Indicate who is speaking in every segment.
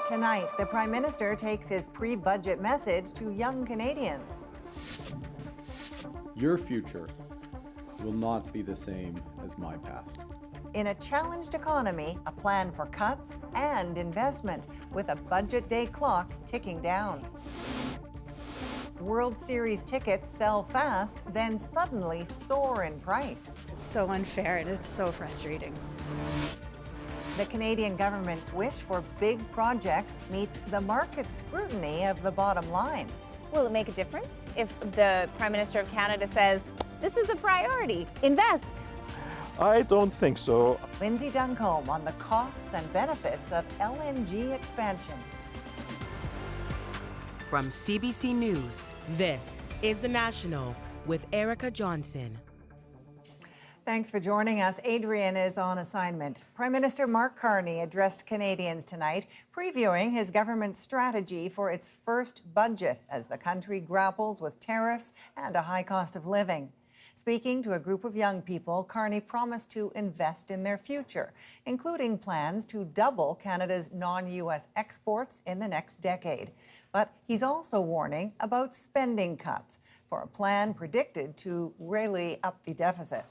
Speaker 1: Tonight, the Prime Minister takes his pre-budget message to young Canadians.
Speaker 2: Your future will not be the same as my past.
Speaker 1: In a challenged economy, a plan for cuts and investment, with a budget day clock ticking down. World Series tickets sell fast, then suddenly soar in price.
Speaker 3: It's so unfair and it's so frustrating.
Speaker 1: The Canadian government's wish for big projects meets the market scrutiny of the bottom line.
Speaker 4: Will it make a difference if the Prime Minister of Canada says, this is a priority, invest?
Speaker 5: I don't think so.
Speaker 1: Lindsay Duncombe on the costs and benefits of LNG expansion.
Speaker 6: From CBC News, this is The National with Erica Johnson.
Speaker 1: Thanks for joining us. Adrian is on assignment. Prime Minister Mark Carney addressed Canadians tonight, previewing his government's strategy for its first budget as the country grapples with tariffs and a high cost of living. Speaking to a group of young people, Carney promised to invest in their future, including plans to double Canada's non-U.S. exports in the next decade. But he's also warning about spending cuts for a plan predicted to really up the deficit.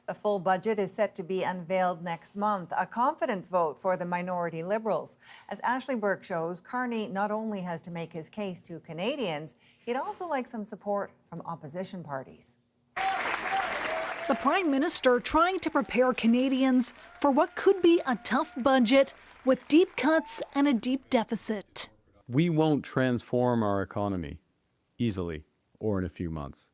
Speaker 1: The full budget is set to be unveiled next month, a confidence vote for the minority Liberals. As Ashley Burke shows, Carney not only has to make his case to Canadians, he'd also like some support from opposition parties.
Speaker 7: The Prime Minister trying to prepare Canadians for what could be a tough budget with deep cuts and a deep deficit.
Speaker 2: We won't transform our economy easily or in a few months.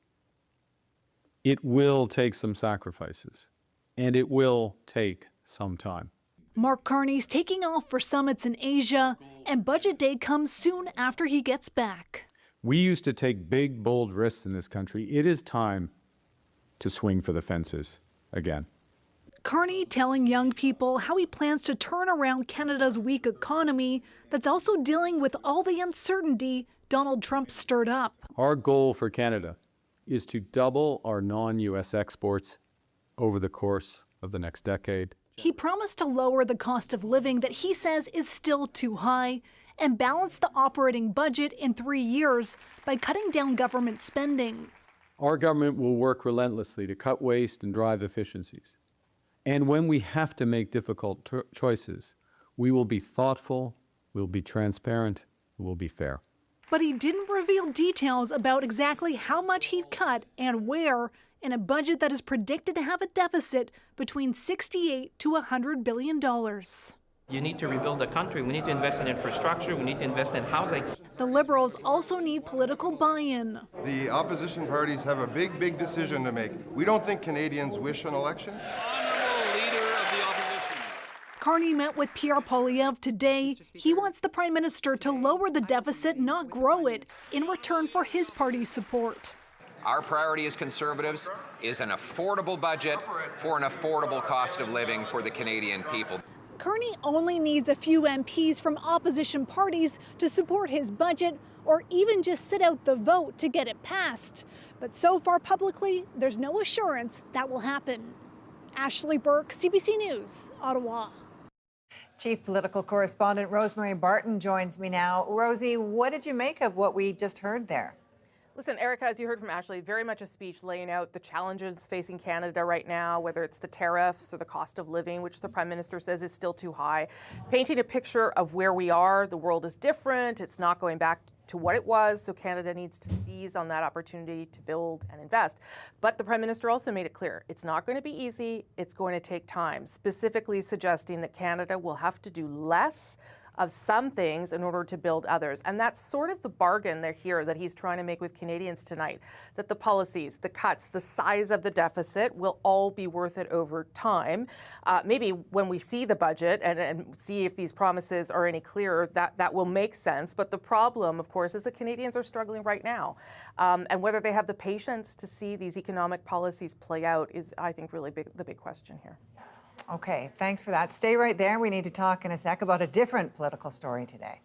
Speaker 2: It will take some sacrifices, and it will take some time.
Speaker 7: Mark Carney's taking off for summits in Asia, and Budget Day comes soon after he gets back.
Speaker 2: We used to take big, bold risks in this country. It is time to swing for the fences again.
Speaker 7: Carney telling young people how he plans to turn around Canada's weak economy that's also dealing with all the uncertainty Donald Trump stirred up.
Speaker 2: Our goal for Canada is to double our non-U.S. exports over the course of the next decade.
Speaker 7: He promised to lower the cost of living that he says is still too high and balance the operating budget in 3 years by cutting down government spending.
Speaker 2: Our government will work relentlessly to cut waste and drive efficiencies. And when we have to make difficult choices, we will be thoughtful, we'll be transparent, we'll be fair.
Speaker 7: But he didn't reveal details about exactly how much he'd cut and where in a budget that is predicted to have a deficit between $68 to $100 billion.
Speaker 8: You need to rebuild the country. We need to invest in infrastructure. We need to invest in housing.
Speaker 7: The Liberals also need political buy-in.
Speaker 9: The opposition parties have a big decision to make. We don't think Canadians wish an election.
Speaker 7: Carney met with Poilievre today. He wants the Prime Minister to lower the deficit, not grow it, in return for his party's support.
Speaker 10: Our priority as Conservatives is an affordable budget for an affordable cost of living for the Canadian people.
Speaker 7: Carney only needs a few MPs from opposition parties to support his budget or even just sit out the vote to get it passed. But so far publicly, there's no assurance that will happen. Ashley Burke, CBC News, Ottawa.
Speaker 1: Chief Political Correspondent Rosemary Barton joins me now. Rosie, what did you make of what we just heard there?
Speaker 11: Listen, Erica, as you heard from Ashley, very much a speech laying out the challenges facing Canada right now, whether it's the tariffs or the cost of living, which the Prime Minister says is still too high, painting a picture of where we are. The world is different. It's not going back to what it was, so Canada needs to seize on that opportunity to build and invest. But the Prime Minister also made it clear it's not going to be easy, it's going to take time, specifically suggesting that Canada will have to do less of some things in order to build others. And that's sort of the bargain that he's trying to make with Canadians tonight, that the policies, the cuts, the size of the deficit will all be worth it over time. Maybe when we see the budget and see if these promises are any clearer, that will make sense. But the problem, of course, is that Canadians are struggling right now. And whether they have the patience to see these economic policies play out is, I think, really the big question here.
Speaker 1: Okay, thanks for that. Stay right there. We need to talk in a sec about a different political story today.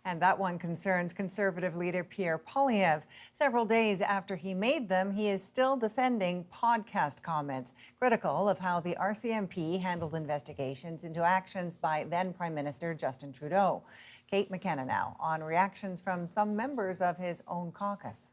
Speaker 1: And that one concerns Conservative leader Pierre Poilievre. Several days after he made them, he is still defending podcast comments, critical of how the RCMP handled investigations into actions by then Prime Minister Justin Trudeau. Kate McKenna now on reactions from some members of his own caucus.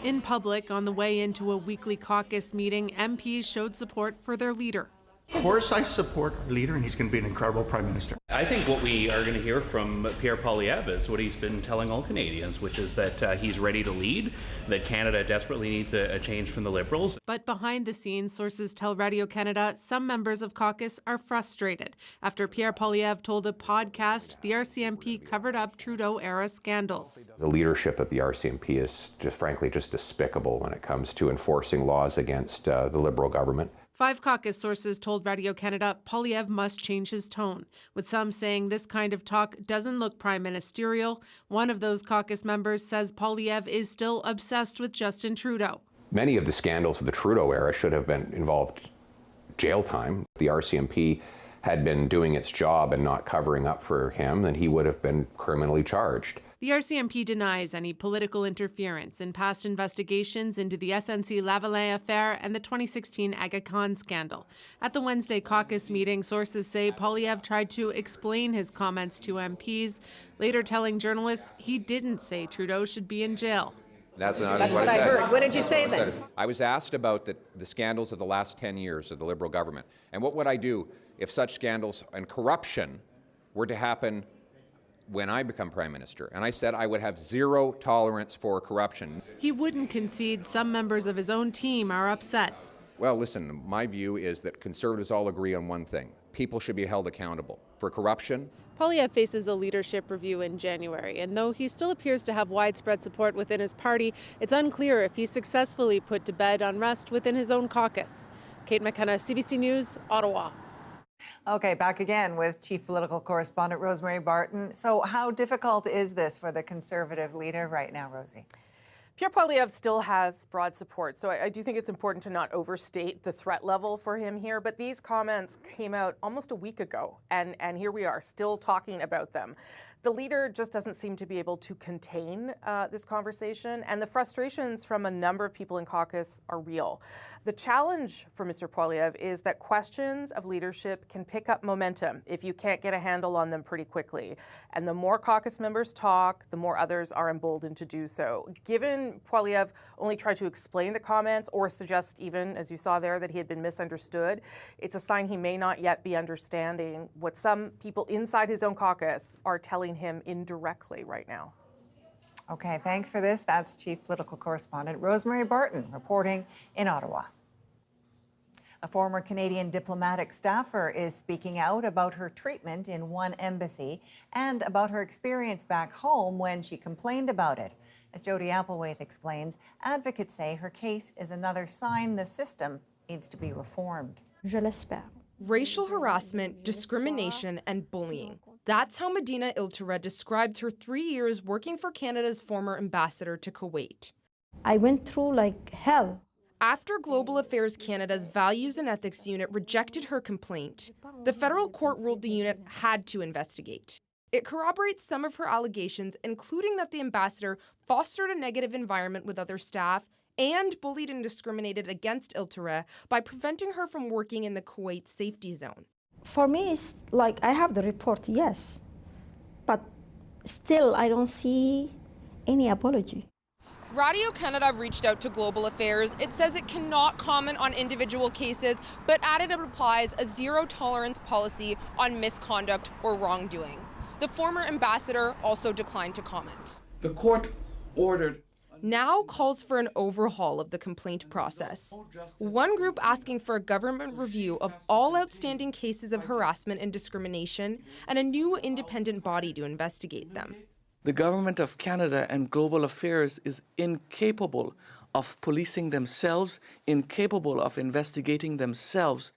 Speaker 12: In public, on the way into a weekly caucus meeting, MPs showed support for their leader.
Speaker 13: Of course I support our leader, and he's going to be an incredible Prime Minister.
Speaker 14: I think what we are going to hear from Pierre Poilievre is what he's been telling all Canadians, which is that he's ready to lead, that Canada desperately needs a change from the Liberals.
Speaker 12: But behind the scenes, sources tell Radio-Canada some members of caucus are frustrated after Pierre Poilievre told a podcast the RCMP covered up Trudeau-era scandals.
Speaker 15: The leadership of the RCMP is frankly just despicable when it comes to enforcing laws against the Liberal government.
Speaker 12: 5 caucus sources told Radio-Canada Poilievre must change his tone, with some saying this kind of talk doesn't look prime ministerial. One of those caucus members says Poilievre is still obsessed with Justin Trudeau.
Speaker 15: Many of the scandals of the Trudeau era should have been involved jail time. The RCMP had been doing its job and not covering up for him, then he would have been criminally charged.
Speaker 12: The RCMP denies any political interference in past investigations into the SNC-Lavalin affair and the 2016 Aga Khan scandal. At the Wednesday caucus meeting, sources say Poilievre tried to explain his comments to MPs, later telling journalists he didn't say Trudeau should be in jail.
Speaker 10: That's what I heard. What did you say then? I was asked about the scandals of the last 10 years of the Liberal government. And what would I do if such scandals and corruption were to happen when I become Prime Minister? And I said I would have zero tolerance for corruption.
Speaker 12: He wouldn't concede some members of his own team are upset.
Speaker 10: Well, listen, my view is that Conservatives all agree on one thing. People should be held accountable for corruption.
Speaker 12: Poilievre faces a leadership review in January, and though he still appears to have widespread support within his party, it's unclear if he successfully put to bed unrest within his own caucus. Kate McKenna, CBC News, Ottawa.
Speaker 1: Okay, back again with Chief Political Correspondent Rosemary Barton. So how difficult is this for the Conservative leader right now, Rosie?
Speaker 11: Pierre Poilievre still has broad support, so I do think it's important to not overstate the threat level for him here, but these comments came out almost a week ago, and here we are still talking about them. The leader just doesn't seem to be able to contain this conversation, and the frustrations from a number of people in caucus are real. The challenge for Mr. Poilievre is that questions of leadership can pick up momentum if you can't get a handle on them pretty quickly. And the more caucus members talk, the more others are emboldened to do so. Given Poilievre only tried to explain the comments or suggest even, as you saw there, that he had been misunderstood, it's a sign he may not yet be understanding what some people inside his own caucus are telling him indirectly right now.
Speaker 1: Okay, thanks for this. That's Chief Political Correspondent Rosemary Barton reporting in Ottawa. A former Canadian diplomatic staffer is speaking out about her treatment in one embassy and about her experience back home when she complained about it. As Jody Applewhite explains, advocates say her case is another sign the system needs to be reformed.
Speaker 16: Je l'espère.
Speaker 17: Racial harassment, discrimination, and bullying. That's how Medina Iltara described her 3 years working for Canada's former ambassador to Kuwait.
Speaker 16: I went through like hell.
Speaker 17: After Global Affairs Canada's Values and Ethics Unit rejected her complaint, the federal court ruled the unit had to investigate. It corroborates some of her allegations, including that the ambassador fostered a negative environment with other staff and bullied and discriminated against Iltara by preventing her from working in the Kuwait safety zone.
Speaker 16: For me, it's like I have the report, yes, but still I don't see any apology.
Speaker 17: Radio-Canada reached out to Global Affairs. It says it cannot comment on individual cases, but added it applies a zero-tolerance policy on misconduct or wrongdoing. The former ambassador also declined to comment.
Speaker 18: The court ordered
Speaker 17: now calls for an overhaul of the complaint process. One group asking for a government review of all outstanding cases of harassment and discrimination and a new independent body to investigate them.
Speaker 18: The Government of Canada and Global Affairs is incapable of policing themselves, incapable of investigating themselves.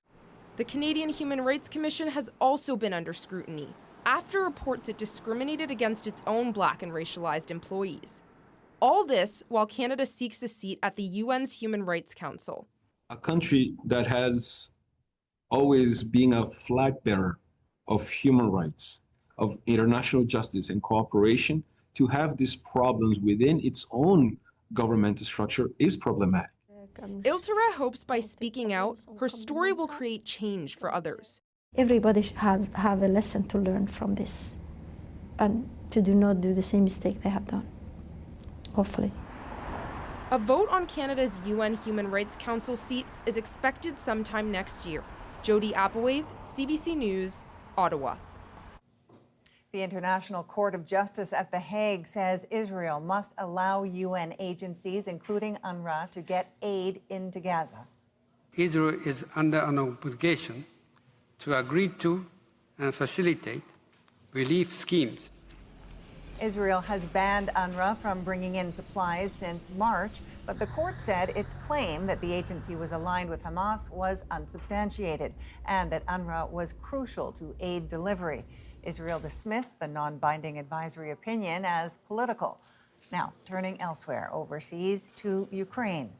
Speaker 17: The Canadian Human Rights Commission has also been under scrutiny after reports it discriminated against its own Black and racialized employees. All this while Canada seeks a seat at the UN's Human Rights Council.
Speaker 19: A country that has always been a flag bearer of human rights,
Speaker 5: of international justice and cooperation to have these problems within its own governmental structure is problematic.
Speaker 17: Iltara hopes by speaking out, her story will create change for others.
Speaker 16: Everybody should have a lesson to learn from this and to do not do the same mistake they have done, hopefully.
Speaker 17: A vote on Canada's UN Human Rights Council seat is expected sometime next year. Jody Applewhite, CBC News, Ottawa.
Speaker 1: The International Court of Justice at The Hague says Israel must allow UN agencies, including UNRWA, to get aid into Gaza.
Speaker 19: Israel is under an obligation to agree to and facilitate relief schemes.
Speaker 1: Israel has banned UNRWA from bringing in supplies since March, but the court said its claim that the agency was aligned with Hamas was unsubstantiated and that UNRWA was crucial to aid delivery. Israel dismissed the non-binding advisory opinion as political. Now, turning elsewhere, overseas to Ukraine.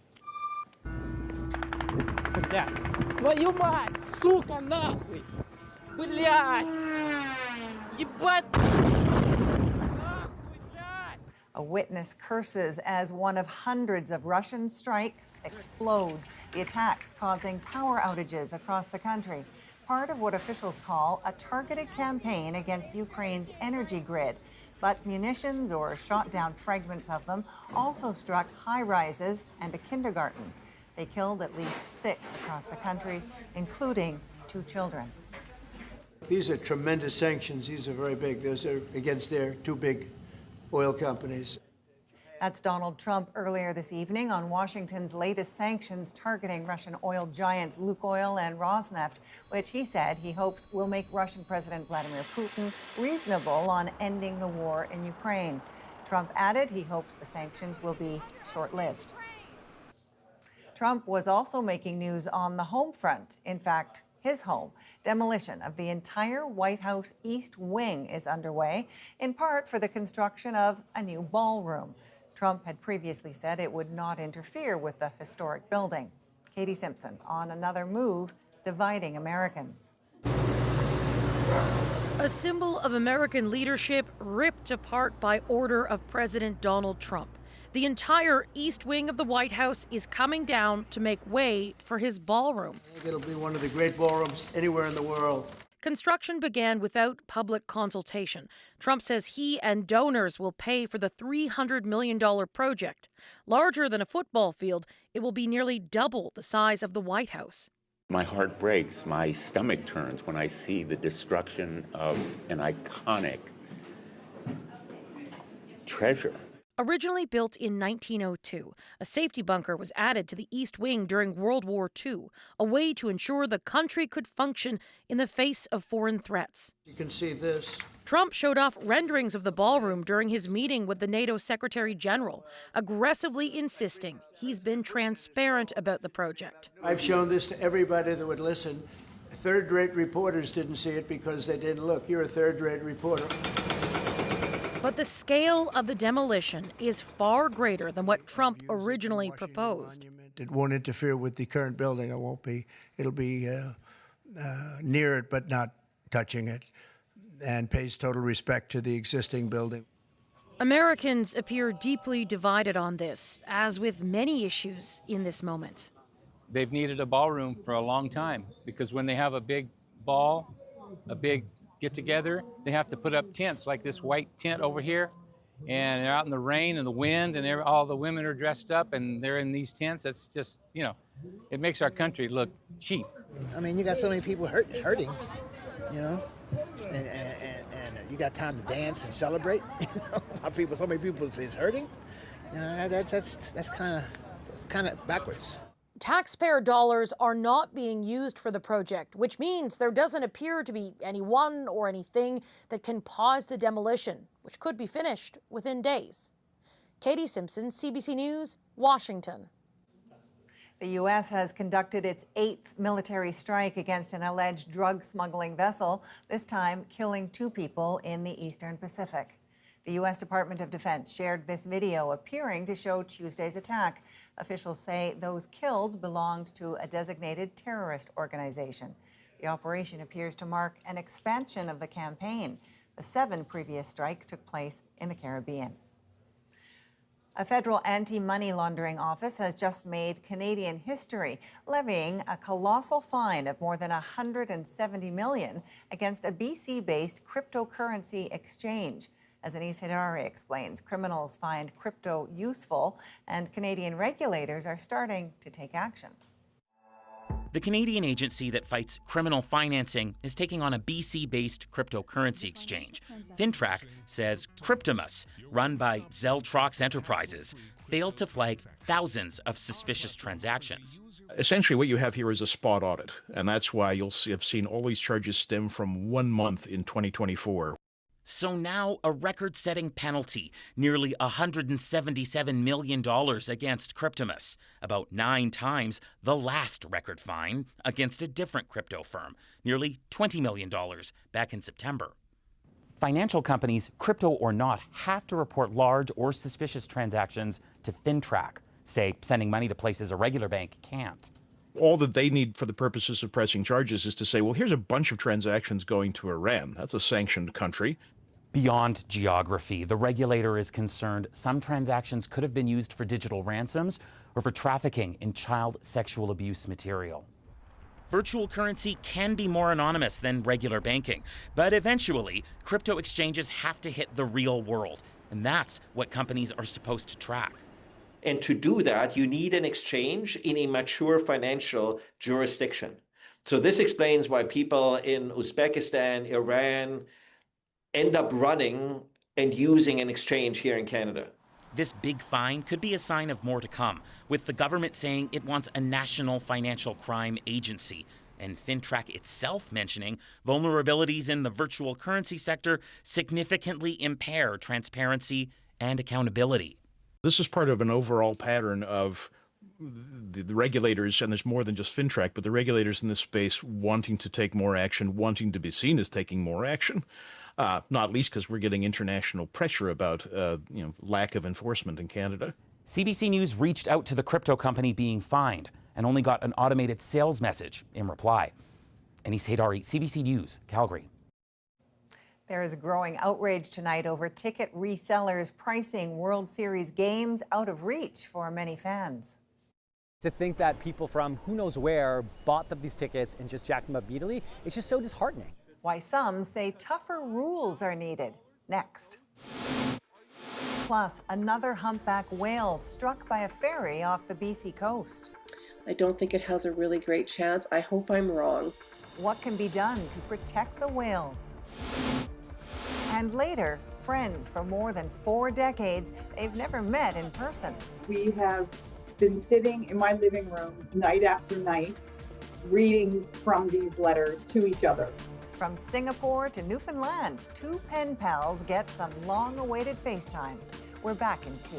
Speaker 1: A witness curses as one of hundreds of Russian strikes explodes, the attacks causing power outages across the country. Part of what officials call a targeted campaign against Ukraine's energy grid. But munitions or shot down fragments of them also struck high-rises and a kindergarten. They killed at least 6 across the country, including 2 children.
Speaker 20: These are tremendous sanctions. These are very big. Those are against their 2 big oil companies.
Speaker 1: That's Donald Trump earlier this evening on Washington's latest sanctions targeting Russian oil giants Lukoil and Rosneft, which he said he hopes will make Russian President Vladimir Putin reasonable on ending the war in Ukraine. Trump added he hopes the sanctions will be short-lived. Trump was also making news on the home front. In fact, his home. Demolition of the entire White House East Wing is underway, in part for the construction of a new ballroom. Trump had previously said it would not interfere with the historic building. Katie Simpson on another move dividing Americans.
Speaker 21: A symbol of American leadership ripped apart by order of President Donald Trump. The entire East Wing of the White House is coming down to make way for his ballroom.
Speaker 20: It'll be one of the great ballrooms anywhere in the world.
Speaker 21: Construction began without public consultation. Trump says he and donors will pay for the $300 million project. Larger than a football field, it will be nearly double the size of the White House.
Speaker 22: My heart breaks, my stomach turns when I see the destruction of an iconic treasure.
Speaker 21: Originally built in 1902, a safety bunker was added to the East Wing during World War II, a way to ensure the country could function in the face of foreign threats.
Speaker 20: You can see this.
Speaker 21: Trump showed off renderings of the ballroom during his meeting with the NATO Secretary General, aggressively insisting he's been transparent about the project.
Speaker 20: I've shown this to everybody that would listen. Third-rate reporters didn't see it because they didn't look. You're a third-rate reporter.
Speaker 21: But the scale of the demolition is far greater than what Trump originally proposed.
Speaker 20: It won't interfere with the current building. It'll be near it, but not touching it, and pays total respect to the existing building.
Speaker 21: Americans appear deeply divided on this, as with many issues in this moment.
Speaker 23: They've needed a ballroom for a long time because when they have a big ball, a big get together, they have to put up tents like this white tent over here, and they're out in the rain and the wind, and all the women are dressed up and they're in these tents. It's just, it makes our country look cheap.
Speaker 24: I mean, you got so many people hurting, and you got time to dance and celebrate. So many people say it's hurting. That's kind of backwards.
Speaker 21: Taxpayer dollars are not being used for the project, which means there doesn't appear to be anyone or anything that can pause the demolition, which could be finished within days. Katie Simpson, CBC News, Washington.
Speaker 1: The U.S. has conducted its 8th military strike against an alleged drug-smuggling vessel, this time killing 2 people in the Eastern Pacific. The U.S. Department of Defense shared this video appearing to show Tuesday's attack. Officials say those killed belonged to a designated terrorist organization. The operation appears to mark an expansion of the campaign. The 7 previous strikes took place in the Caribbean. A federal anti-money laundering office has just made Canadian history, levying a colossal fine of more than $170 million against a BC-based cryptocurrency exchange. As Anise Hidari explains, criminals find crypto useful, and Canadian regulators are starting to take action.
Speaker 2: The Canadian agency that fights criminal financing is taking on a BC-based cryptocurrency exchange. FinTrack says Cryptomus, run by Zeltrox Enterprises, failed to flag thousands of suspicious transactions.
Speaker 3: Essentially, what you have here is a spot audit, and that's why have seen all these charges stem from 1 month in 2024.
Speaker 2: So now a record-setting penalty, nearly $177 million against Cryptomus, about 9 times the last record fine against a different crypto firm, nearly $20 million back in September. Financial companies, crypto or not, have to report large or suspicious transactions to FinTrack, say sending money to places a regular bank can't.
Speaker 3: All that they need for the purposes of pressing charges is to say, well, here's a bunch of transactions going to Iran. That's a sanctioned country.
Speaker 2: Beyond geography, the regulator is concerned some transactions could have been used for digital ransoms or for trafficking in child sexual abuse material. Virtual currency can be more anonymous than regular banking, but eventually, crypto exchanges have to hit the real world, and that's what companies are supposed to track.
Speaker 4: And to do that, you need an exchange in a mature financial jurisdiction. So this explains why people in Uzbekistan, Iran, end up running and using an exchange here in Canada.
Speaker 2: This big fine could be a sign of more to come, with the government saying it wants a national financial crime agency, and FinTrack itself mentioning vulnerabilities in the virtual currency sector significantly impair transparency and accountability.
Speaker 3: This is part of an overall pattern of the regulators, and there's more than just FinTrack, but the regulators in this space wanting to take more action, wanting to be seen as taking more action, not least because we're getting international pressure about lack of enforcement in Canada.
Speaker 2: CBC News reached out to the crypto company being fined and only got an automated sales message in reply. Anise Hidari, CBC News, Calgary.
Speaker 1: There is growing outrage tonight over ticket resellers pricing World Series games out of reach for many fans.
Speaker 6: To think that people from who knows where bought these tickets and just jacked them up immediately, it's just so disheartening.
Speaker 1: Why some say tougher rules are needed. Next. Plus, another humpback whale struck by a ferry off the BC coast.
Speaker 25: I don't think it has a really great chance. I hope I'm wrong.
Speaker 1: What can be done to protect the whales? And later, friends for more than 4 decades, they've never met in person.
Speaker 26: We have been sitting in my living room night after night, reading from these letters to each other.
Speaker 1: From Singapore to Newfoundland, 2 pen pals get some long-awaited FaceTime. We're back in 2.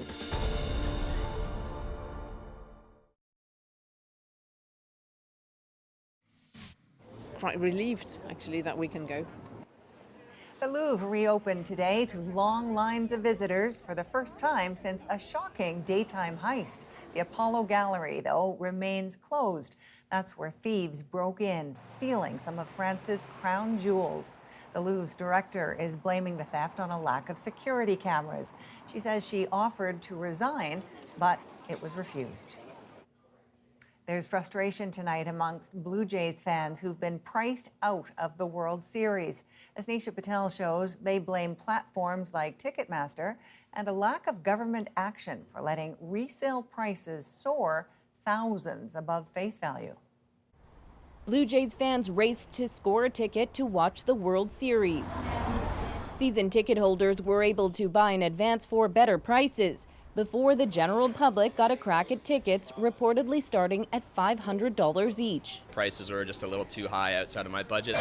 Speaker 27: Quite relieved, actually, that we can go.
Speaker 1: The Louvre reopened today to long lines of visitors for the first time since a shocking daytime heist. The Apollo Gallery, though, remains closed. That's where thieves broke in, stealing some of France's crown jewels. The Louvre's director is blaming the theft on a lack of security cameras. She says she offered to resign, but it was refused. There's frustration tonight amongst Blue Jays fans who've been priced out of the World Series. As Nisha Patel shows, they blame platforms like Ticketmaster and a lack of government action for letting resale prices soar thousands above face value.
Speaker 28: Blue Jays fans raced to score a ticket to watch the World Series. Season ticket holders were able to buy in advance for better prices before the general public got a crack at tickets, reportedly starting at $500 each.
Speaker 29: Prices were just a little too high outside of my budget.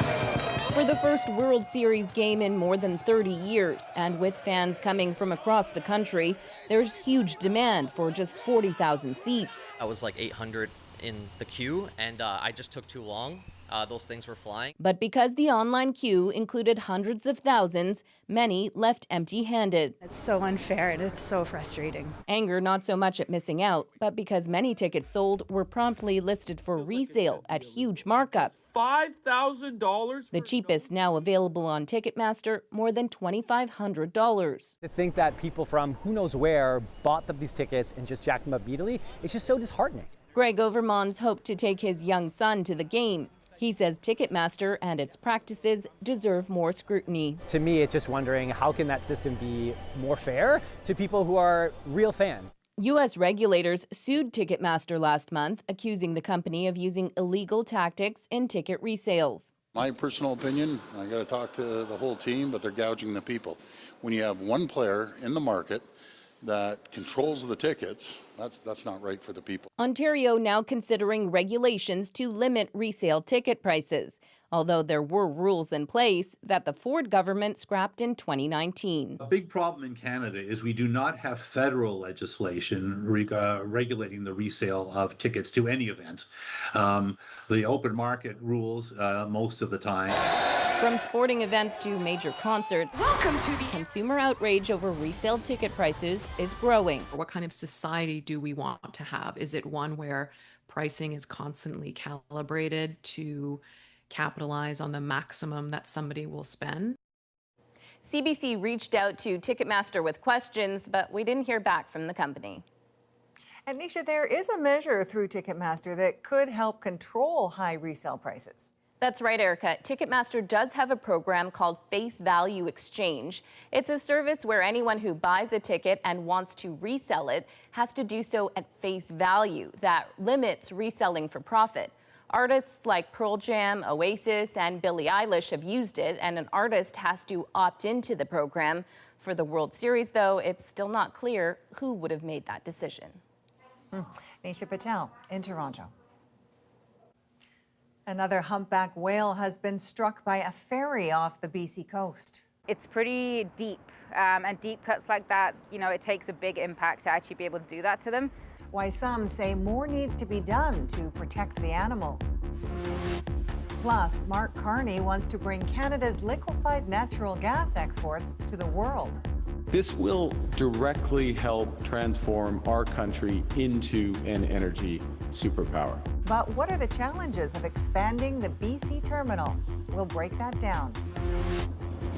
Speaker 28: For the first World Series game in more than 30 years, and with fans coming from across the country, there's huge demand for just 40,000 seats.
Speaker 30: I was like 800 in the queue, and I just took too long.
Speaker 7: those things were flying.
Speaker 28: But because the online queue included hundreds of thousands, many left empty-handed.
Speaker 8: It's so unfair and it's so frustrating.
Speaker 28: Anger not so much at missing out, but because many tickets sold were promptly listed for resale at huge markups.
Speaker 9: $5,000?
Speaker 28: The cheapest now available on Ticketmaster, more than $2,500.
Speaker 6: To think that people from who knows where bought these tickets and just jacked them up immediately, it's just so disheartening.
Speaker 28: Greg Overmans hoped to take his young son to the game. He says Ticketmaster and its practices deserve more scrutiny.
Speaker 6: To me, it's just wondering how can that system be more fair to people who are real fans.
Speaker 28: U.S. regulators sued Ticketmaster last month, accusing the company of using illegal tactics in ticket resales.
Speaker 10: My personal opinion, I got to talk to the whole team, but they're gouging the people. When you have one player in the market that controls the tickets, that's not right for the people.
Speaker 28: Ontario now considering regulations to limit resale ticket prices, although there were rules in place that the Ford government scrapped in 2019.
Speaker 11: A big problem in Canada is we do not have federal legislation regulating the resale of tickets to any event. The open market rules most of the time.
Speaker 28: From sporting events to major concerts, welcome to the consumer outrage over resale ticket prices is growing.
Speaker 12: What kind of society do we want to have? Is it one where pricing is constantly calibrated to capitalize on the maximum that somebody will spend?
Speaker 28: CBC reached out to Ticketmaster with questions, but we didn't hear back from the company.
Speaker 1: And Nisha, there is a measure through Ticketmaster that could help control high resale prices.
Speaker 28: That's right, Erica. Ticketmaster does have a program called Face Value Exchange. It's a service where anyone who buys a ticket and wants to resell it has to do so at face value. That limits reselling for profit. Artists like Pearl Jam, Oasis, and Billie Eilish have used it, and an artist has to opt into the program. For the World Series, though, it's still not clear who would have made that decision.
Speaker 1: Nisha Patel in Toronto. Another humpback whale has been struck by a ferry off the BC coast.
Speaker 13: It's pretty deep, and deep cuts like that, it takes a big impact to actually be able to do that to them.
Speaker 1: Why some say more needs to be done to protect the animals. Plus, Mark Carney wants to bring Canada's liquefied natural gas exports to the world.
Speaker 14: This will directly help transform our country into an energy superpower.
Speaker 1: But what are the challenges of expanding the BC terminal? We'll break that down.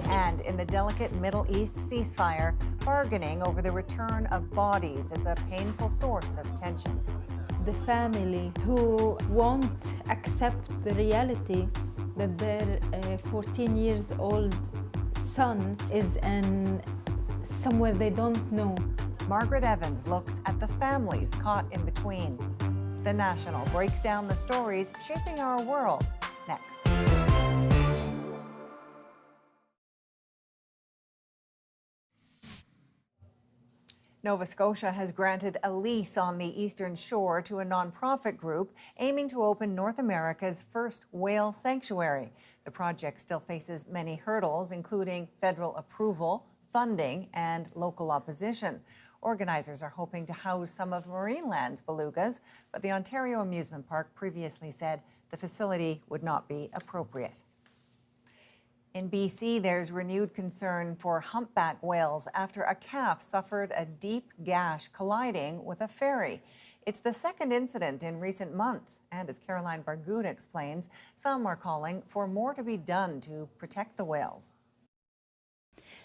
Speaker 1: And in the delicate Middle East ceasefire, bargaining over the return of bodies is a painful source of tension.
Speaker 16: The family who won't accept the reality that their 14 years old son is in somewhere they don't know.
Speaker 1: Margaret Evans looks at the families caught in between. The National breaks down the stories shaping our world next. Nova Scotia has granted a lease on the Eastern Shore to a nonprofit group aiming to open North America's first whale sanctuary. The project still faces many hurdles, including federal approval, funding, and local opposition. Organizers are hoping to house some of Marineland's belugas, but the Ontario Amusement Park previously said the facility would not be appropriate. In BC, there's renewed concern for humpback whales after a calf suffered a deep gash colliding with a ferry. It's the second incident in recent months, and as Caroline Barguda explains, some are calling for more to be done to protect the whales.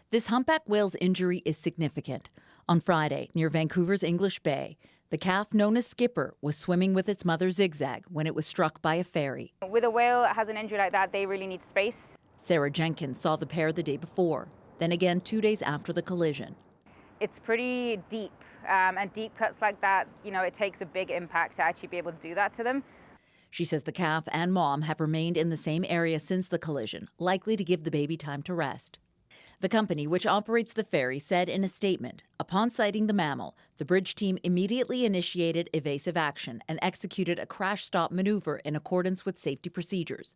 Speaker 15: This humpback whale's injury is significant. On Friday, near Vancouver's English Bay, the calf known as Skipper was swimming with its mother Zigzag when it was struck by a ferry.
Speaker 13: With a whale that has an injury like that, they really need space.
Speaker 15: Sarah Jenkins saw the pair the day before, then again 2 days after the collision.
Speaker 13: It's pretty deep, and deep cuts like that, it takes a big impact to actually be able to do that to them.
Speaker 15: She says the calf and mom have remained in the same area since the collision, likely to give the baby time to rest. The company, which operates the ferry, said in a statement, upon sighting the mammal, the bridge team immediately initiated evasive action and executed a crash stop maneuver in accordance with safety procedures.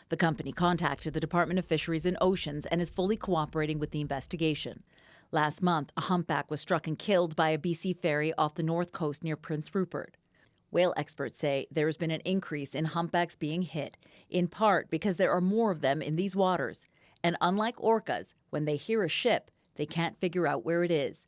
Speaker 15: The company contacted the Department of Fisheries and Oceans and is fully cooperating with the investigation. Last month, a humpback was struck and killed by a BC ferry off the north coast near Prince Rupert. Whale experts say there has been an increase in humpbacks being hit, in part because there are more of them in these waters. And unlike orcas, when they hear a ship, they can't figure out where it is.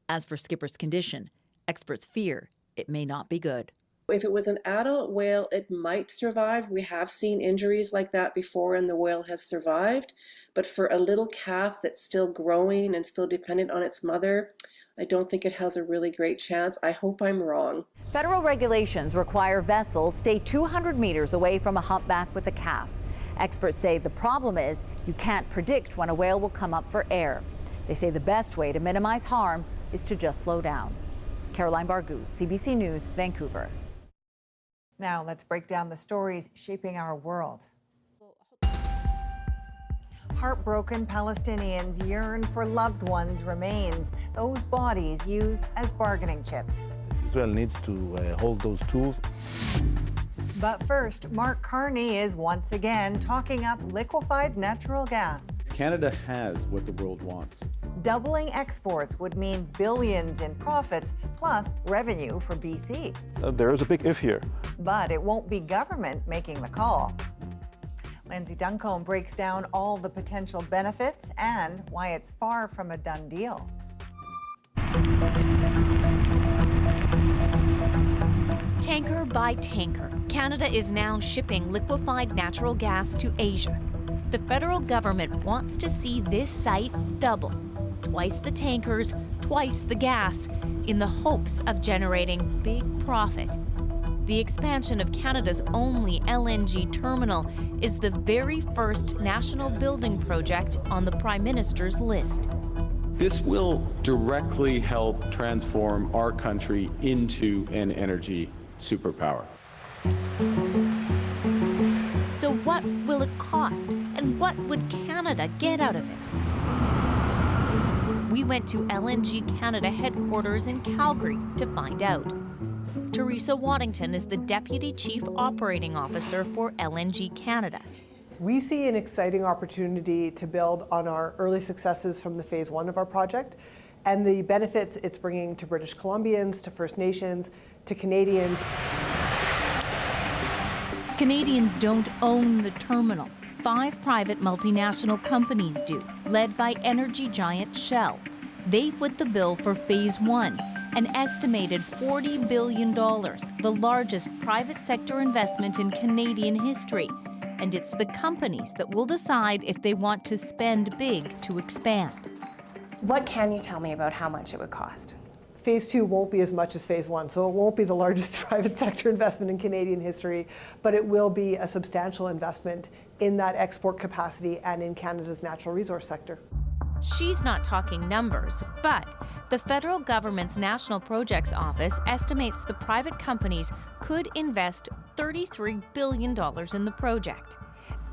Speaker 15: As for Skipper's condition, experts fear it may not be good.
Speaker 25: If it was an adult whale, it might survive. We have seen injuries like that before and the whale has survived. But for a little calf that's still growing and still dependent on its mother, I don't think it has a really great chance. I hope I'm wrong.
Speaker 5: Federal regulations require vessels stay 200 meters away from a humpback with a calf. Experts say the problem is you can't predict when a whale will come up for air. They say the best way to minimize harm is to just slow down. Caroline Bargout, CBC News, Vancouver.
Speaker 1: Now let's break down the stories shaping our world. Heartbroken Palestinians yearn for loved ones' remains, those bodies used as bargaining chips.
Speaker 7: Israel needs to hold those tools.
Speaker 1: But first, Mark Carney is once again talking up liquefied natural gas.
Speaker 14: Canada has what the world wants.
Speaker 1: Doubling exports would mean billions in profits, plus revenue for BC.
Speaker 7: There is a big if here.
Speaker 1: But it won't be government making the call. Lindsay Duncombe breaks down all the potential benefits and why it's far from a done deal.
Speaker 17: Tanker by tanker, Canada is now shipping liquefied natural gas to Asia. The federal government wants to see this site double. Twice the tankers, twice the gas, in the hopes of generating big profit. The expansion of Canada's only LNG terminal is the very first national building project on the Prime Minister's list.
Speaker 14: This will directly help transform our country into an energy superpower.
Speaker 17: So what will it cost, and what would Canada get out of it? We went to LNG Canada headquarters in Calgary to find out. Teresa Waddington is the Deputy Chief Operating Officer for LNG Canada.
Speaker 18: We see an exciting opportunity to build on our early successes from the phase 1 of our project and the benefits it's bringing to British Columbians, to First Nations, to Canadians.
Speaker 17: Canadians don't own the terminal. 5 private multinational companies do, led by energy giant Shell. They foot the bill for phase 1, an estimated $40 billion, the largest private sector investment in Canadian history. And it's the companies that will decide if they want to spend big to expand.
Speaker 19: What can you tell me about how much it would cost?
Speaker 18: Phase 2 won't be as much as phase 1, so it won't be the largest private sector investment in Canadian history, but it will be a substantial investment in that export capacity and in Canada's natural resource sector.
Speaker 17: She's not talking numbers, but the federal government's National Projects Office estimates the private companies could invest $33 billion in the project.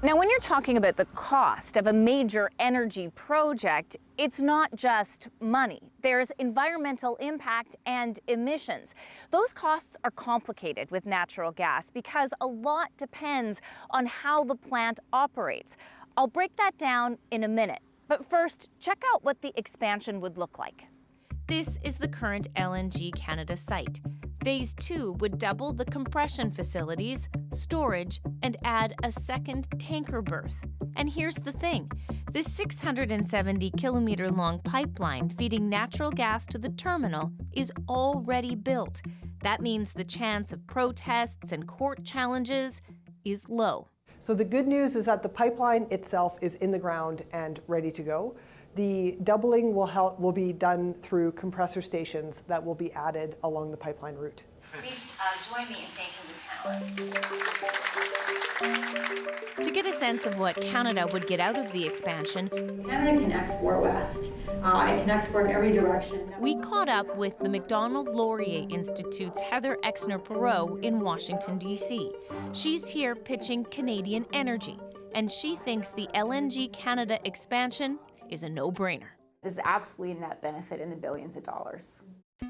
Speaker 5: Now, when you're talking about the cost of a major energy project, it's not just money. There's environmental impact and emissions. Those costs are complicated with natural gas because a lot depends on how the plant operates. I'll break that down in a minute. But first, check out what the expansion would look like.
Speaker 17: This is the current LNG Canada site. Phase 2 would double the compression facilities, storage, and add a second tanker berth. And here's the thing. This 670-kilometer-long pipeline feeding natural gas to the terminal is already built. That means the chance of protests and court challenges is low.
Speaker 18: So the good news is that the pipeline itself is in the ground and ready to go. The doubling will be done through compressor stations that will be added along the pipeline route.
Speaker 17: Please join me in thanking the panelists. To get a sense of what Canada would get out of the expansion,
Speaker 19: Canada can export west. It can export every direction.
Speaker 17: We caught up with the Macdonald-Laurier Institute's Heather Exner-Perot in Washington, D.C. She's here pitching Canadian energy, and she thinks the LNG Canada expansion is a no-brainer.
Speaker 20: There's absolutely a net benefit in the billions of dollars.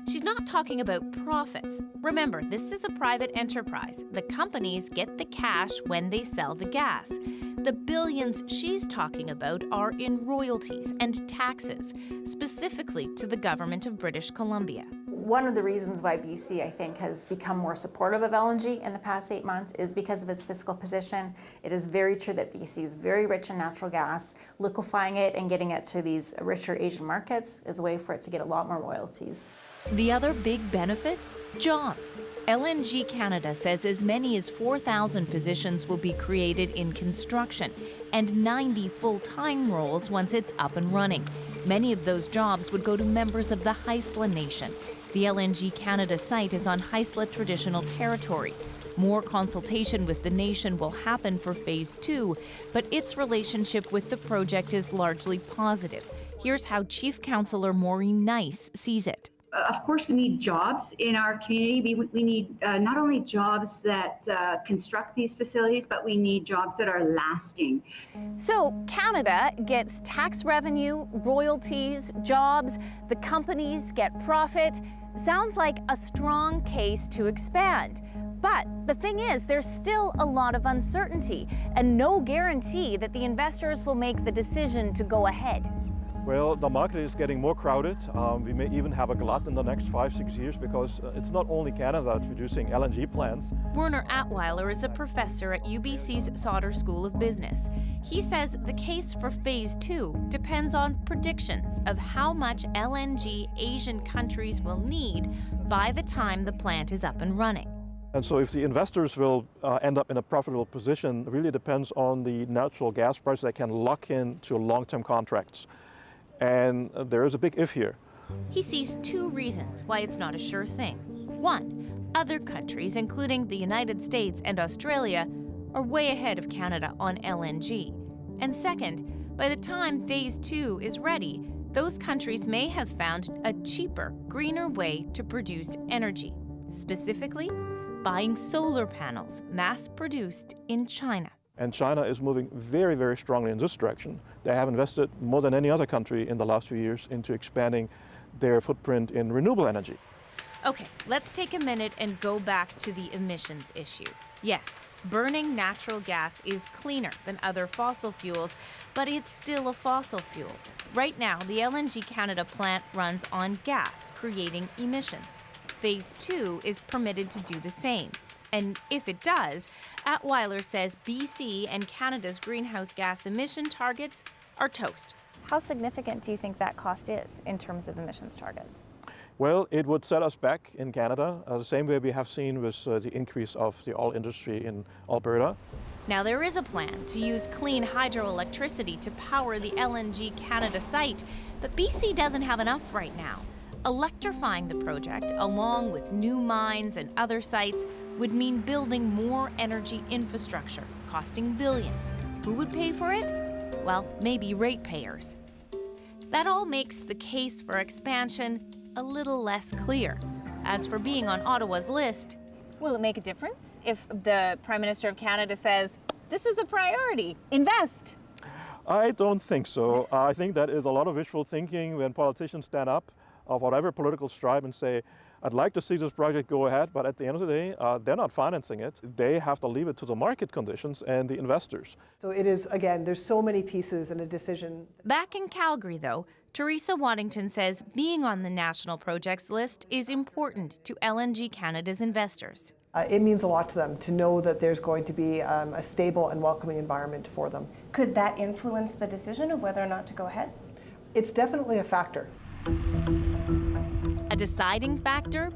Speaker 17: She's not talking about profits. Remember, this is a private enterprise. The companies get the cash when they sell the gas. The billions she's talking about are in royalties and taxes, specifically to the government of British Columbia.
Speaker 20: One of the reasons why BC, I think, has become more supportive of LNG in the past 8 months is because of its fiscal position. It is very true that BC is very rich in natural gas. Liquefying it and getting it to these richer Asian markets is a way for it to get a lot more royalties.
Speaker 17: The other big benefit? Jobs. LNG Canada says as many as 4,000 positions will be created in construction and 90 full-time roles once it's up and running. Many of those jobs would go to members of the Haisla Nation. The LNG Canada site is on Haisla traditional territory. More consultation with the nation will happen for Phase 2, but its relationship with the project is largely positive. Here's how Chief Councillor Maureen Nice sees it.
Speaker 2: Of course, we need jobs in our community. We need not only jobs that construct these facilities, but we need jobs that are lasting.
Speaker 5: So Canada gets tax revenue, royalties, jobs, the companies get profit. Sounds like a strong case to expand. But the thing is, there's still a lot of uncertainty and no guarantee that the investors will make the decision to go ahead.
Speaker 7: Well, the market is getting more crowded. We may even have a glut in the next 5-6 years because it's not only Canada that's producing LNG plants.
Speaker 17: Werner Atweiler is a professor at UBC's Sauder School of Business. He says the case for Phase 2 depends on predictions of how much LNG Asian countries will need by the time the plant is up and running.
Speaker 7: And so if the investors will end up in a profitable position, really depends on the natural gas price they can lock in to long-term contracts. And there is a big if here.
Speaker 17: He sees two reasons why it's not a sure thing. One, other countries, including the United States and Australia, are way ahead of Canada on LNG. And second, by the time Phase 2 is ready, those countries may have found a cheaper, greener way to produce energy, specifically buying solar panels mass-produced in China.
Speaker 7: And China is moving very, very strongly in this direction. They have invested more than any other country in the last few years into expanding their footprint in renewable energy.
Speaker 17: Okay, let's take a minute and go back to the emissions issue. Yes, burning natural gas is cleaner than other fossil fuels, but it's still a fossil fuel. Right now, the LNG Canada plant runs on gas, creating emissions. Phase 2 is permitted to do the same. And if it does, Atweiler says BC and Canada's greenhouse gas emission targets are toast.
Speaker 5: How significant do you think that cost is in terms of emissions targets?
Speaker 7: Well, it would set us back in Canada, the same way we have seen with the increase of the oil industry in Alberta.
Speaker 17: Now, there is a plan to use clean hydroelectricity to power the LNG Canada site, but BC doesn't have enough right now. Electrifying the project, along with new mines and other sites, would mean building more energy infrastructure, costing billions. Who would pay for it? Well, maybe ratepayers. That all makes the case for expansion a little less clear. As for being on Ottawa's list,
Speaker 5: will it make a difference if the Prime Minister of Canada says, this is a priority, invest?
Speaker 7: I don't think so. I think that is a lot of wishful thinking when politicians stand up of whatever political stripe and say, I'd like to see this project go ahead, but at the end of the day, they're not financing it. They have to leave it to the market conditions and the investors.
Speaker 18: So it is, again, there's so many pieces in a decision.
Speaker 17: Back in Calgary, though, Teresa Waddington says being on the national projects list is important to LNG Canada's investors.
Speaker 18: It means a lot to them to know that there's going to be a stable and welcoming environment for them.
Speaker 3: Could that influence the decision of whether or not to go ahead?
Speaker 18: It's definitely a factor.
Speaker 17: A deciding factor?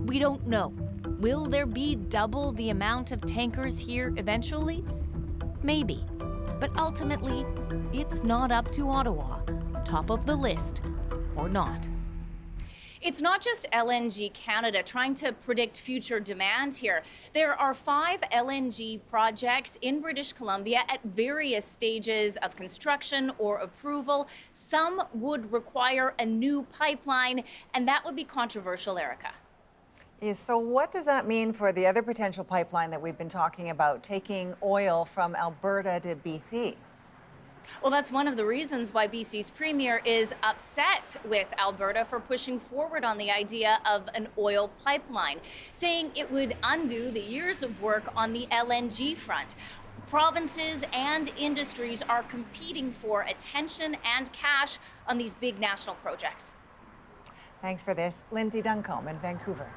Speaker 17: We don't know. Will there be double the amount of tankers here eventually? Maybe. But ultimately, it's not up to Ottawa. Top of the list or not.
Speaker 5: It's not just LNG Canada trying to predict future demand here. There are 5 LNG projects in British Columbia at various stages of construction or approval. Some would require a new pipeline, and that would be controversial, Erica.
Speaker 1: Yes, so what does that mean for the other potential pipeline that we've been talking about, taking oil from Alberta to BC?
Speaker 5: Well, that's one of the reasons why BC's premier is upset with Alberta for pushing forward on the idea of an oil pipeline, saying it would undo the years of work on the LNG front. Provinces and industries are competing for attention and cash on these big national projects.
Speaker 1: Thanks for this. Lindsay Duncombe in Vancouver.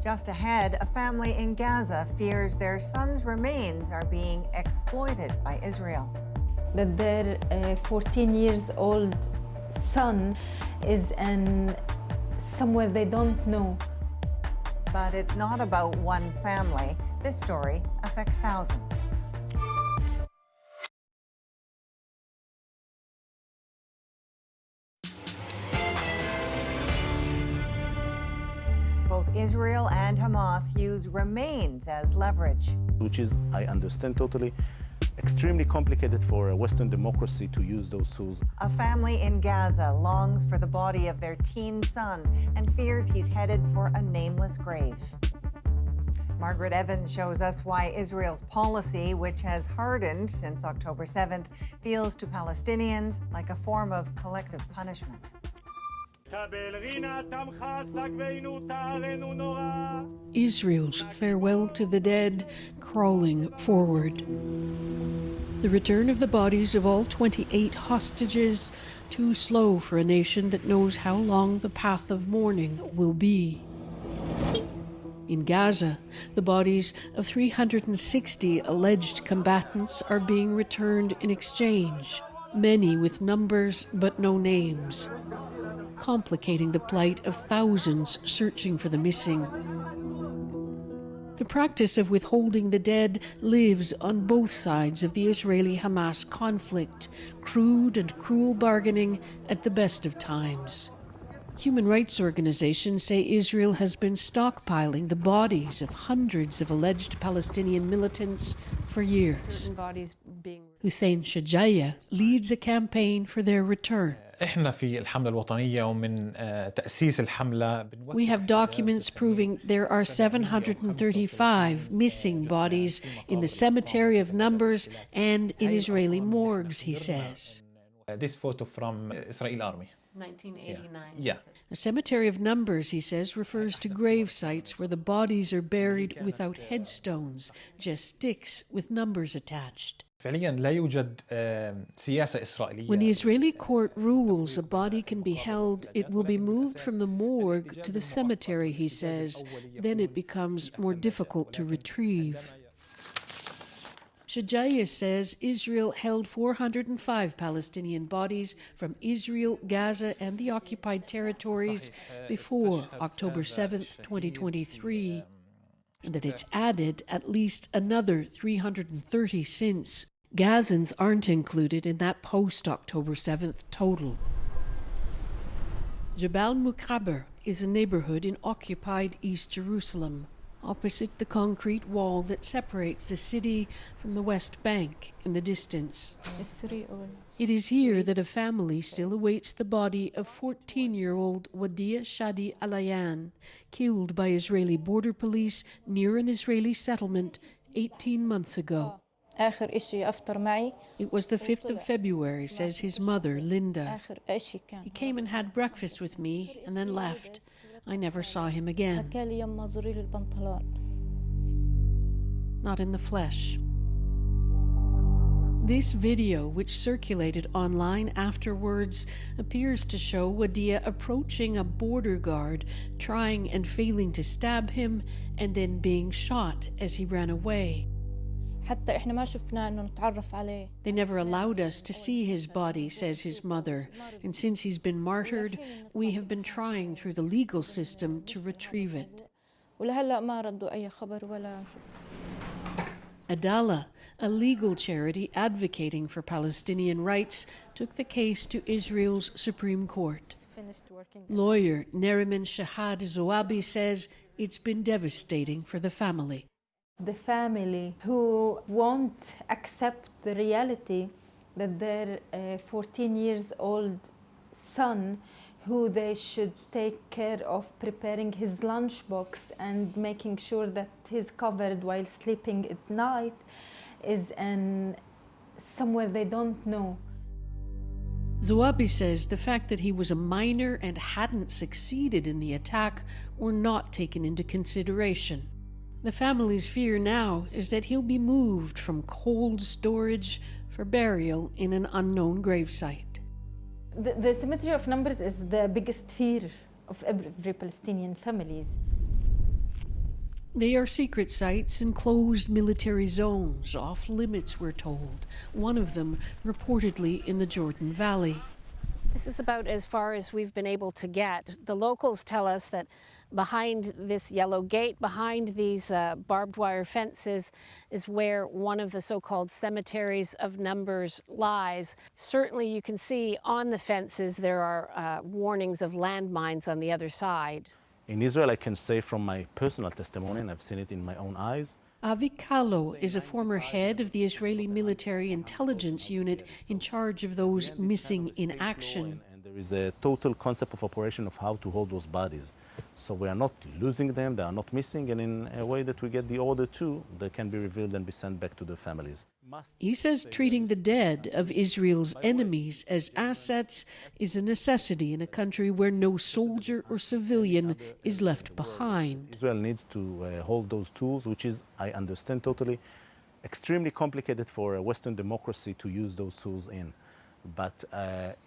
Speaker 1: Just ahead, a family in Gaza fears their son's remains are being exploited by Israel.
Speaker 16: That their 14 years old son is in somewhere they don't know.
Speaker 1: But it's not about one family. This story affects thousands. Both Israel and Hamas use remains as leverage.
Speaker 4: Which is, I understand totally, extremely complicated for a Western democracy to use those tools.
Speaker 1: A family in Gaza longs for the body of their teen son and fears he's headed for a nameless grave. Margaret Evans shows us why Israel's policy, which has hardened since October 7th, feels to Palestinians like a form of collective punishment.
Speaker 8: Israel's farewell to the dead, crawling forward. The return of the bodies of all 28 hostages, too slow for a nation that knows how long the path of mourning will be. In Gaza, the bodies of 360 alleged combatants are being returned in exchange, many with numbers but no names, complicating the plight of thousands searching for the missing. The practice of withholding the dead lives on both sides of the Israeli-Hamas conflict, crude and cruel bargaining at the best of times. Human rights organizations say Israel has been stockpiling the bodies of hundreds of alleged Palestinian militants for years. Hussein Shajaya leads a campaign for their return. We have documents proving there are 735 missing bodies in the cemetery of Numbers and in Israeli morgues, he says.
Speaker 21: This photo from Israeli army.
Speaker 8: 1989. Yeah. The cemetery of Numbers, he says, refers to grave sites where the bodies are buried without headstones, just sticks with numbers attached. When the Israeli court rules a body can be held, it will be moved from the morgue to the cemetery, he says. Then it becomes more difficult to retrieve. Shajaya says Israel held 405 Palestinian bodies from Israel, Gaza, and the occupied territories before October 7th, 2023, and that it's added at least another 330 since. Gazans aren't included in that post-October 7th total. Jabal Mukaber is a neighborhood in occupied East Jerusalem, opposite the concrete wall that separates the city from the West Bank in the distance. It is here that a family still awaits the body of 14-year-old Wadia Shadi Alayan, killed by Israeli border police near an Israeli settlement 18 months ago. It was the 5th of February, says his mother, Linda. He came and had breakfast with me and then left. I never saw him again. Not in the flesh. This video, which circulated online afterwards, appears to show Wadia approaching a border guard, trying and failing to stab him, and then being shot as he ran away. They never allowed us to see his body, says his mother, and since he's been martyred, we have been trying through the legal system to retrieve it. Adala, a legal charity advocating for Palestinian rights, took the case to Israel's Supreme Court. Lawyer Neriman Shahad Zoabi says it's been devastating for the family.
Speaker 16: The family who won't accept the reality that their 14 years old son, who they should take care of preparing his lunchbox and making sure that he's covered while sleeping at night, is in somewhere they don't know.
Speaker 8: Zoabi says the fact that he was a minor and hadn't succeeded in the attack were not taken into consideration. The family's fear now is that he'll be moved from cold storage for burial in an unknown gravesite.
Speaker 16: The symmetry of numbers is the biggest fear of every Palestinian families.
Speaker 8: They are secret sites and closed military zones, off limits, we're told. One of them reportedly in the Jordan Valley.
Speaker 6: This is about as far as we've been able to get. The locals tell us that behind this yellow gate, behind these barbed wire fences, is where one of the so-called cemeteries of numbers lies. Certainly you can see on the fences there are warnings of landmines on the other side.
Speaker 4: In Israel, I can say from my personal testimony, and I've seen it in my own eyes,
Speaker 8: Avi Kalo is a former head of the Israeli military intelligence unit in charge of those missing in action.
Speaker 4: and there is a total concept of operation of how to hold those bodies. So we are not losing them, they are not missing, and in a way that we get the order to, they can be revealed and be sent back to their families.
Speaker 8: He says treating the dead of Israel's enemies as assets is a necessity in a country where no soldier or civilian is left behind.
Speaker 4: Israel needs to hold those tools, which is, I understand totally, extremely complicated for a Western democracy to use those tools in. But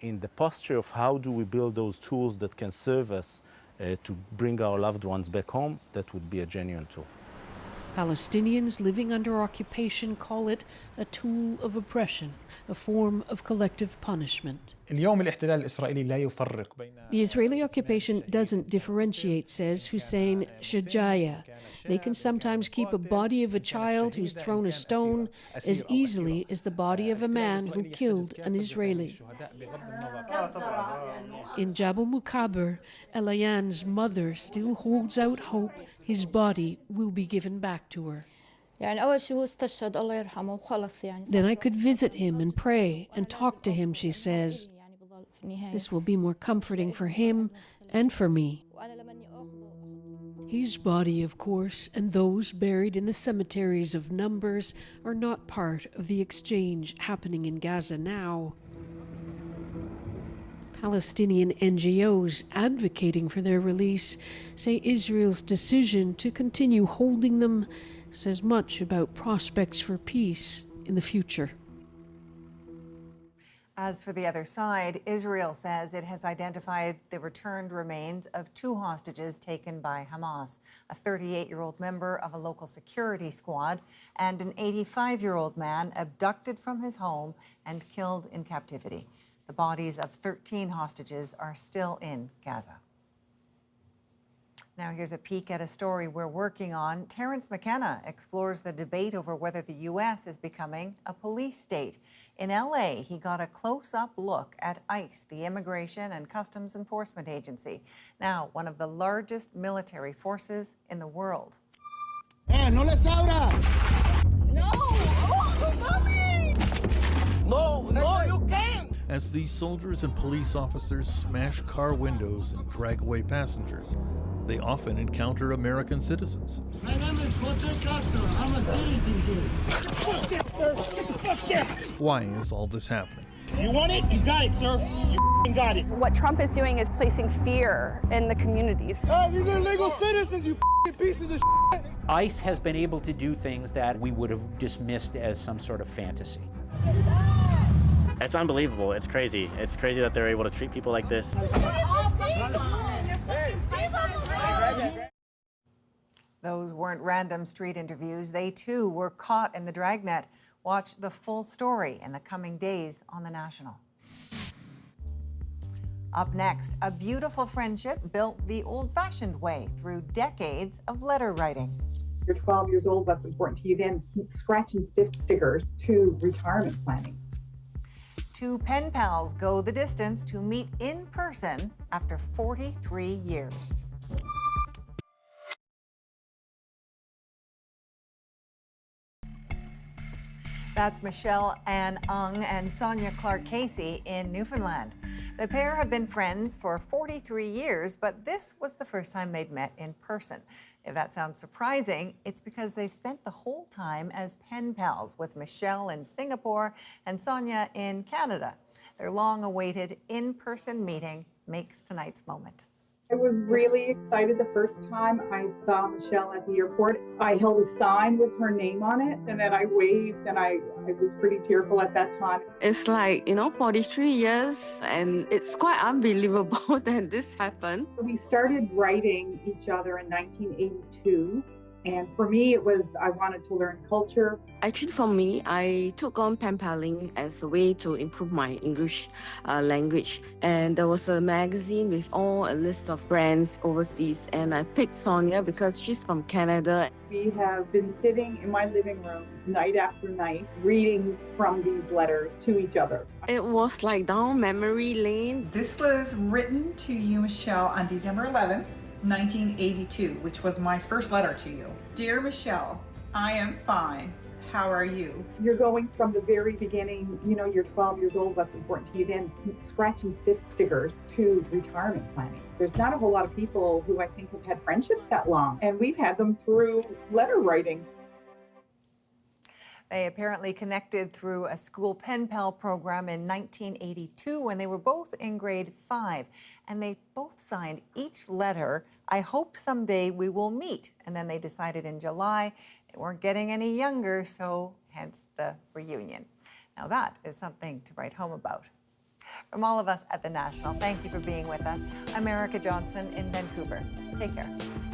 Speaker 4: in the posture of how do we build those tools that can serve us to bring our loved ones back home, that would be a genuine tool.
Speaker 8: Palestinians living under occupation call it a tool of oppression, a form of collective punishment.
Speaker 21: اليوم الاحتلال الإسرائيلي لا يفرق بين
Speaker 8: The Israeli occupation doesn't differentiate, says Hussein Shajaya. They can sometimes keep a body of a child who's thrown a stone as easily as the body of a man who killed an Israeli. In Jabal Mukaber, Elayan's mother still holds out hope his body will be given back to her. Then I could visit him and pray and talk to him, she says. This will be more comforting for him and for me. His body, of course, and those buried in the cemeteries of numbers are not part of the exchange happening in Gaza now. Palestinian NGOs advocating for their release say Israel's decision to continue holding them says much about prospects for peace in the future.
Speaker 1: As for the other side, Israel says it has identified the returned remains of 2 hostages taken by Hamas, a 38-year-old member of a local security squad and an 85-year-old man abducted from his home and killed in captivity. The bodies of 13 hostages are still in Gaza. Now here's a peek at a story we're working on. Terrence McKenna explores the debate over whether the U.S. is becoming a police state. In L.A., he got a close-up look at ICE, the Immigration and Customs Enforcement Agency, now one of the largest military forces in the world.
Speaker 9: No les abra!
Speaker 10: No! Oh, mommy!
Speaker 9: No, you can't!
Speaker 22: As these soldiers and police officers smash car windows and drag away passengers, they often encounter American citizens.
Speaker 9: My name is Jose Castro. I'm a citizen here.
Speaker 22: Why is all this happening?
Speaker 9: You want it? You got it, sir. You got it.
Speaker 23: What Trump is doing is placing fear in the communities.
Speaker 9: Hey, these are legal citizens, you pieces of shit.
Speaker 24: ICE has been able to do things that we would have dismissed as some sort of fantasy.
Speaker 26: It's unbelievable. It's crazy. It's crazy that they're able to treat people like this.
Speaker 1: Those weren't random street interviews. They, too, were caught in the dragnet. Watch the full story in the coming days on The National. Up next, a beautiful friendship built the old-fashioned way through decades of letter writing.
Speaker 27: You're 12 years old, what's important to you then? Scratch and stiff stickers to retirement planning.
Speaker 1: 2 pen pals go the distance to meet in person after 43 years. That's Michelle Ann Ung and Sonia Clark Casey in Newfoundland. The pair have been friends for 43 years, but this was the first time they'd met in person. If that sounds surprising, it's because they've spent the whole time as pen pals with Michelle in Singapore and Sonia in Canada. Their long-awaited in-person meeting makes tonight's moment.
Speaker 27: I was really excited the first time I saw Michelle at the airport. I held a sign with her name on it, and then I waved and I I was pretty tearful at that time.
Speaker 11: It's like, 43 years, and it's quite unbelievable that this happened.
Speaker 27: We started writing each other in 1982. And for me, it was, I wanted to learn culture.
Speaker 11: Actually, for me, I took on penpaling as a way to improve my English language. And there was a magazine with all a list of brands overseas. And I picked Sonia because she's from Canada.
Speaker 27: We have been sitting in my living room night after night, reading from these letters to each other.
Speaker 11: It was like down memory lane.
Speaker 12: This was written to you, Michelle, on December 11th. 1982, which was my first letter to you. Dear Michelle, I am fine. How are you?
Speaker 27: You're going from the very beginning, you're 12 years old, what's important to you then, scratch and stiff stickers, to retirement planning. There's not a whole lot of people who I think have had friendships that long, and we've had them through letter writing.
Speaker 1: They apparently connected through a school pen pal program in 1982 when they were both in grade 5. And they both signed each letter, "I hope someday we will meet." And then they decided in July they weren't getting any younger, so hence the reunion. Now that is something to write home about. From all of us at The National, thank you for being with us. I'm Erica Johnson in Vancouver. Take care.